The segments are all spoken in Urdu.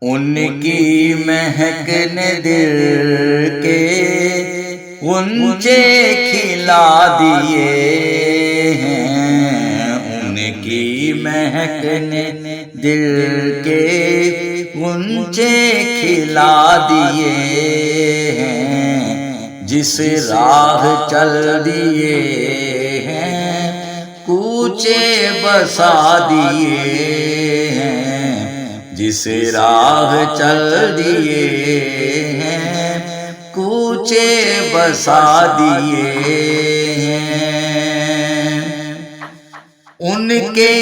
ان کی مہک نے دل کے غنچے کھلا دیے ہیں، ان کی مہک نے دل کے غنچے کھلا دیے ہیں، جس راہ چل دیے ہیں کوچے بسا دیے ہیں، جس راہ چل دیے ہیں کوچے بسا دیے ہیں۔ ان کے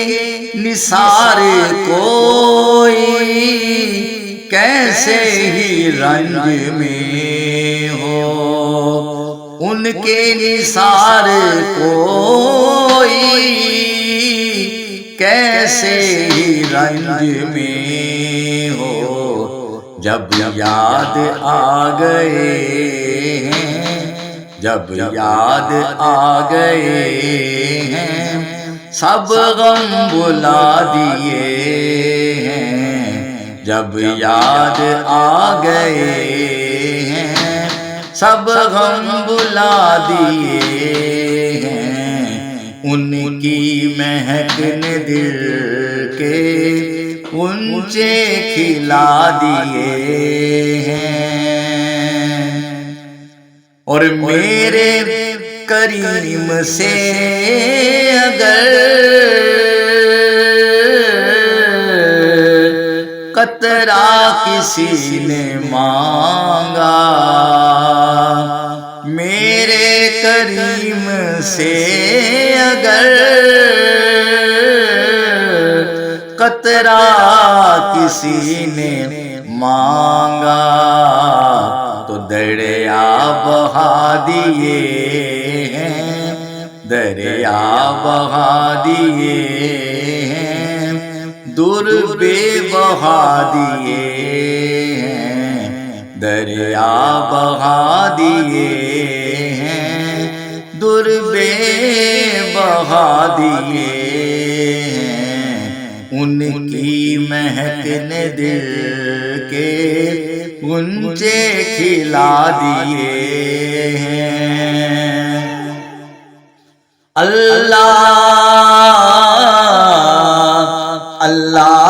نثار کوئی کیسے ہی رنج میں ہو، ان کے نثار کوئی کیسے ہی رنج میں ہو، جب یاد آ گئے ہیں، جب یاد آ گئے ہیں سب غم بلا دیے ہیں، جب یاد آ گئے ہیں سب غم بلا دیے ہیں، ان کی مہک نے دل کے غنچے کھلا دیے ہیں۔ اور میرے کریم سے اگر قطرہ کسی نے مانگا، میرے کریم سے اگر قطرہ کسی نے مانگا تو دریا بہا دیے ہیں، دریا بہا دیے ہیں، در بے بہا دیے ہیں، دریا بہا دیے ہیں، در بے بہا دیے ہیں، ان کی مہک نے دل کے غنچے کھلا دیے ہیں۔ اللہ اللہ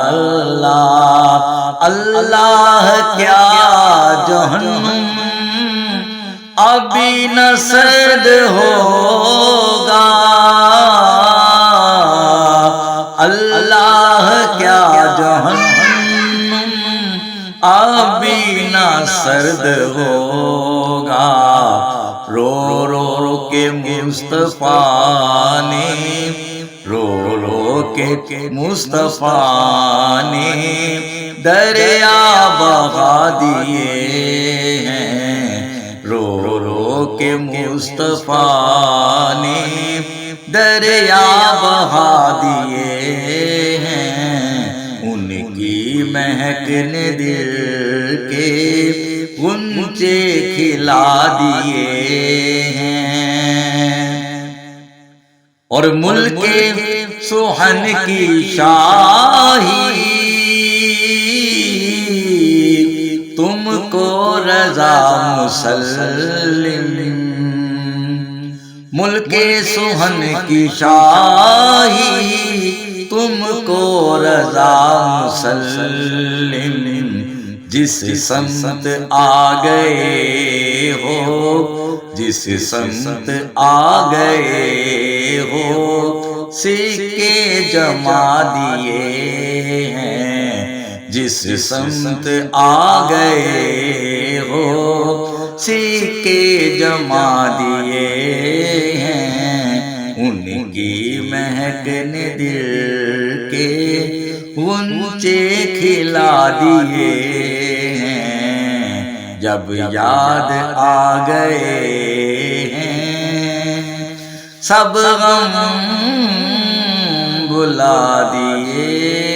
اللہ اللہ، کیا جہنم ابھی نہ سرد ہوگا، اللہ کیا جہنم ابھی نہ سرد ہوگا، رو رو کے مصطفیٰ نے، رو رو کے مصطفیٰ نے دریا بہا دیے ہیں، رو رو کے مصطفیٰ نے دریا بہا دیے ہیں، ان کی مہک نے دل کے غنچے کھلا دیے ہیں۔ اور ملک سوہن کی شاہی تم کو رضا مسلم، ملک سوہن کی شاہی تم کو رضا مسلم، جس سمت آ گئے ہو، جس سمت آ گئے ہو سکے جما دیے ہیں، جس سمت آ گئے ہو سکے جما دیے ہیں، ان کی مہک نے دل کے غنچے کھلا دیے ہیں، جب یاد آ گئے ہیں سب غم بلا دیے